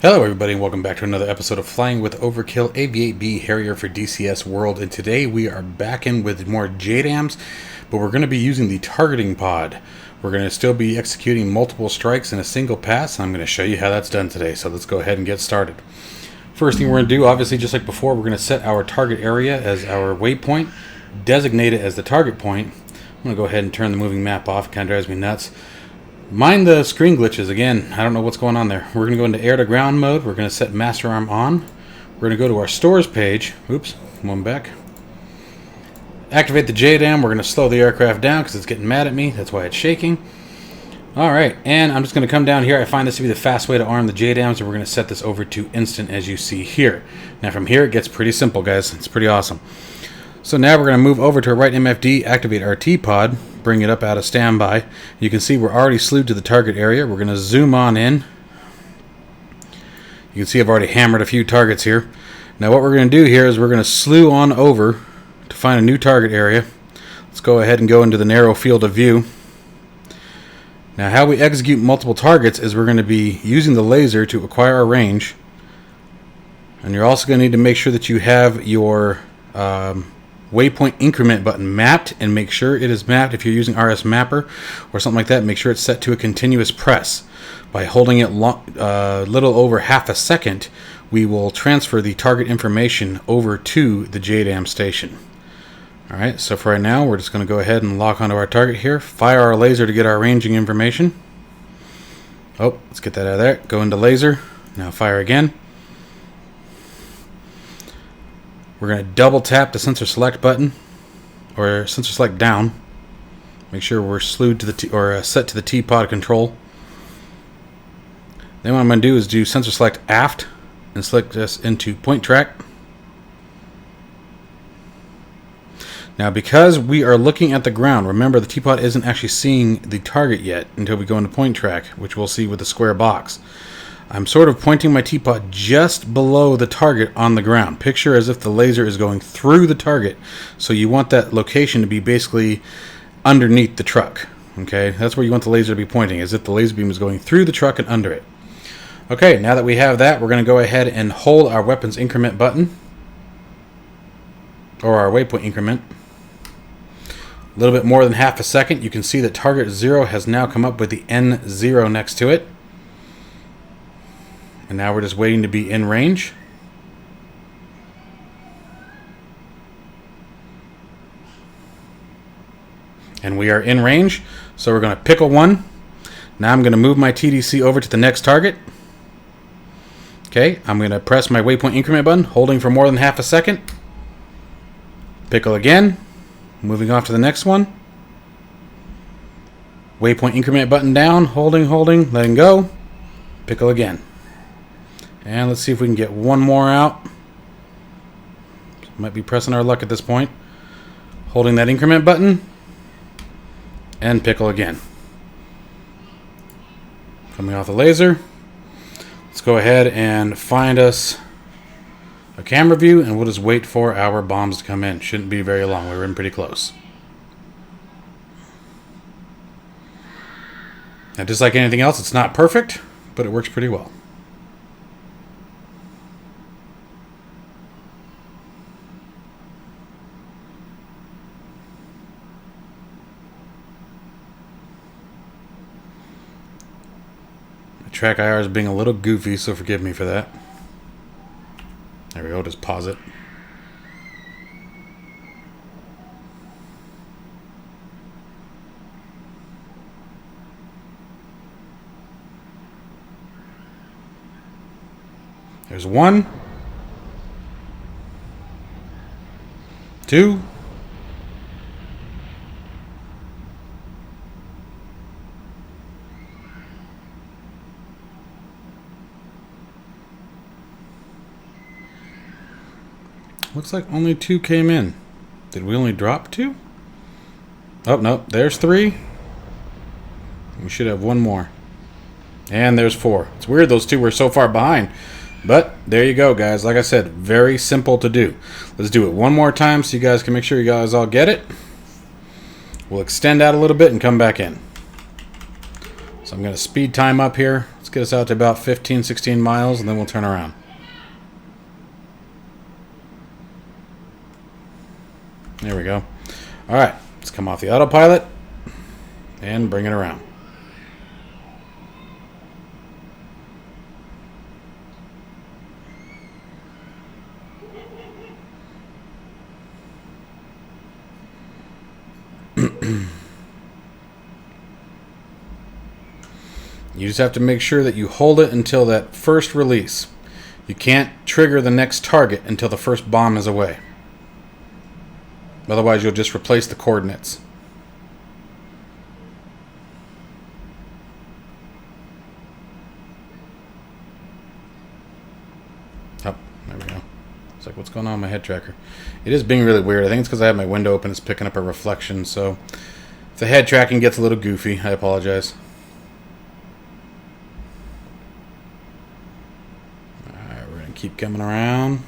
Hello everybody and welcome back to another episode of Flying with Overkill AV-8B Harrier for DCS World, and today we are back in with more JDAMs, but we're going to be using the targeting pod. We're going to still be executing multiple strikes in a single pass, and I'm going to show you how that's done today, so let's go ahead and get started. First thing we're going to do, obviously just like before, we're going to set our target area as our waypoint, designate it as the target point. I'm going to go ahead and turn the moving map off, it kind of drives me nuts. Mind the screen glitches, again, I don't know what's going on there. We're going to go into air to ground mode. We're going to set master arm on. We're going to go to our stores page. Oops, one back. Activate the JDAM. We're going to slow the aircraft down because it's getting mad at me. That's why it's shaking. Alright, and I'm just going to come down here. I find this to be the fast way to arm the JDAMs, and we're going to set this over to instant as you see here. Now from here it gets pretty simple, guys. It's pretty awesome. So now we're going to move over to our right MFD, activate our T-Pod, bring it up out of standby. You can see we're already slewed to the target area. We're going to zoom on in. You can see I've already hammered a few targets here. Now what we're going to do here is we're going to slew on over to find a new target area. Let's go ahead and go into the narrow field of view. Now how we execute multiple targets is we're going to be using the laser to acquire a range. And you're also going to need to make sure that you have your waypoint increment button mapped, and make sure it is mapped. If you're using RS Mapper or something like that, make sure it's set to a continuous press. By holding it little over half a second, we will transfer the target information over to the JDAM station. Alright, so for right now we're just going to go ahead and lock onto our target here, fire our laser to get our ranging information. Oh, let's get that out of there. Go into laser, now fire again. We're going to double tap the sensor select button, or sensor select down. Make sure we're slewed to the set to the T-Pod control. Then what I'm going to do is do sensor select aft and select this into point track. Now because we are looking at the ground, remember the T-Pod isn't actually seeing the target yet until we go into point track, which we'll see with the square box. I'm sort of pointing my T-Pod just below the target on the ground. Picture as if the laser is going through the target. So you want that location to be basically underneath the truck. Okay, that's where you want the laser to be pointing, as if the laser beam is going through the truck and under it. Okay, now that we have that, we're going to go ahead and hold our weapons increment button, or our waypoint increment. A little bit more than half a second. You can see that target 0 has now come up with the N0 next to it. And now we're just waiting to be in range. And we are in range, so we're going to pickle one. Now I'm going to move my TDC over to the next target. Okay, I'm going to press my waypoint increment button, holding for more than half a second. Pickle again. Moving off to the next one. Waypoint increment button down, holding, letting go. Pickle again. And let's see if we can get one more out. Might be pressing our luck at this point. Holding that increment button. And pickle again. Coming off the laser. Let's go ahead and find us a camera view, and we'll just wait for our bombs to come in. Shouldn't be very long. We're in pretty close. Now, just like anything else, it's not perfect, but it works pretty well. Track IR is being a little goofy, so forgive me for that. There we go, just pause it. There's 1, 2, looks like only 2 came in. Did we only drop 2? Oh, no. There's 3. We should have 1 more. And there's 4. It's weird those 2 were so far behind. But there you go, guys. Like I said, very simple to do. Let's do it one more time so you guys can make sure you guys all get it. We'll extend out a little bit and come back in. So I'm going to speed time up here. Let's get us out to about 15, 16 miles, and then we'll turn around. There we go. All right, let's come off the autopilot and bring it around. You just have to make sure that you hold it until that first release. You can't trigger the next target until the first bomb is away. Otherwise, you'll just replace the coordinates. Oh, there we go. It's like, what's going on with my head tracker? It is being really weird. I think it's because I have my window open. It's picking up a reflection. So if the head tracking gets a little goofy, I apologize. Alright, we're going to keep coming around.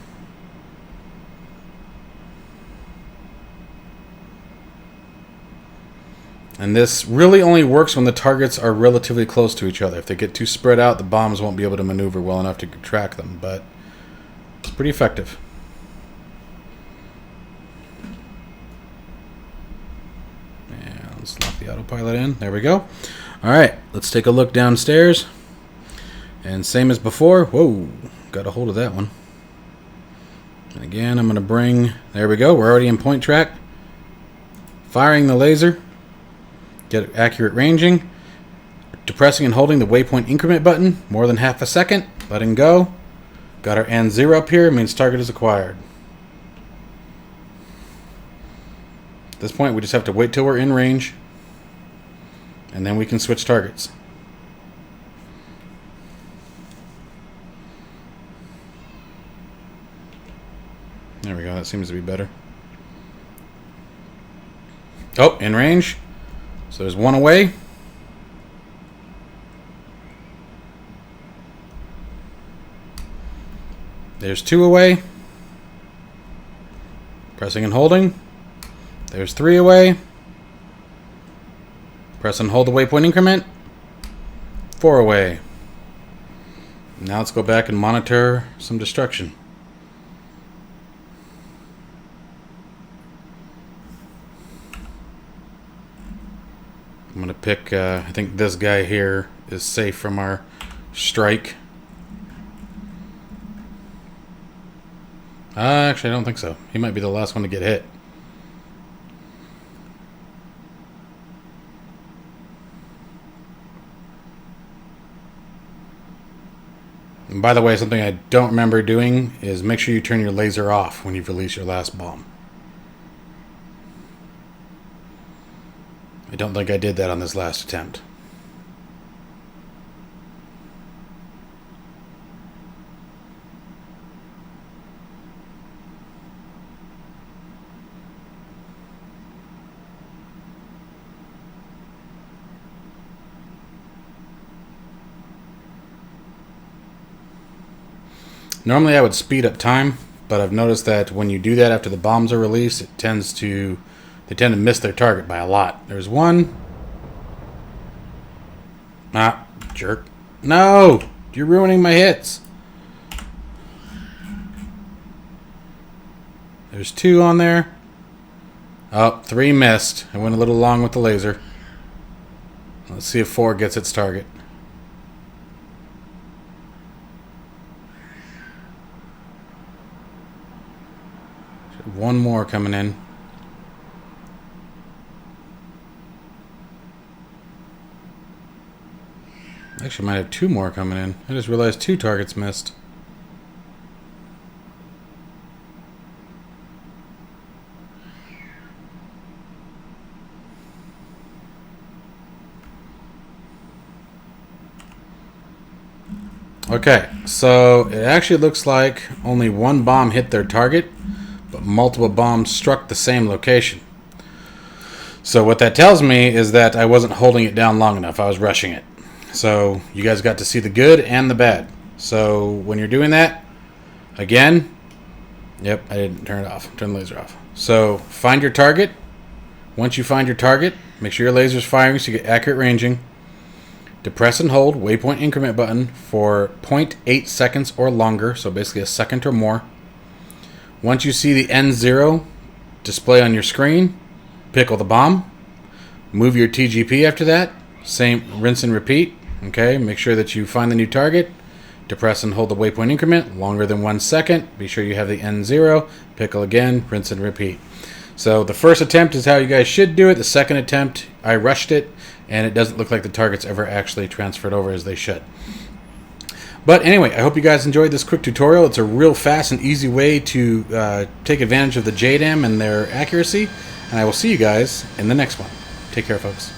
And this really only works when the targets are relatively close to each other. If they get too spread out, the bombs won't be able to maneuver well enough to track them, but it's pretty effective. And let's lock the autopilot in. There we go. Alright, let's take a look downstairs. And same as before. Whoa, got a hold of that one. And again, I'm going to bring... There we go, we're already in point track. Firing the laser. Get accurate ranging. Depressing and holding the waypoint increment button more than half a second. Letting go. Got our N0 up here. Means target is acquired. At this point, we just have to wait till we're in range. And then we can switch targets. There we go. That seems to be better. Oh, in range. So there's one away. There's two away. Pressing and holding. There's three away. Press and hold the waypoint increment. Four away. Now let's go back and monitor some destruction. I'm going to pick, I think this guy here is safe from our strike. Actually, I don't think so. He might be the last one to get hit. And by the way, something I don't remember doing is make sure you turn your laser off when you release your last bomb. I don't think I did that on this last attempt. Normally I would speed up time, but I've noticed that when you do that after the bombs are released, they tend to miss their target by a lot. There's one. Ah, jerk. No! You're ruining my hits. There's two on there. Oh, three missed. I went a little long with the laser. Let's see if four gets its target. One more coming in. Actually, might have two more coming in. I just realized two targets missed. Okay, so it actually looks like only one bomb hit their target, but multiple bombs struck the same location. So what that tells me is that I wasn't holding it down long enough. I was rushing it. So you guys got to see the good and the bad. So when you're doing that, again, yep, I didn't turn it off. Turn the laser off. So find your target. Once you find your target, make sure your laser's firing so you get accurate ranging. Depress and hold waypoint increment button for 0.8 seconds or longer, so basically a second or more. Once you see the N0 display on your screen, pickle the bomb. Move your TGP after that. Same, rinse and repeat. Okay, make sure that you find the new target. Depress and hold the waypoint increment longer than 1 second. Be sure you have the N0. Pickle again, rinse and repeat. So the first attempt is how you guys should do it. The second attempt, I rushed it, and it doesn't look like the targets ever actually transferred over as they should. But anyway, I hope you guys enjoyed this quick tutorial. It's a real fast and easy way to take advantage of the JDAM and their accuracy. And I will see you guys in the next one. Take care, folks.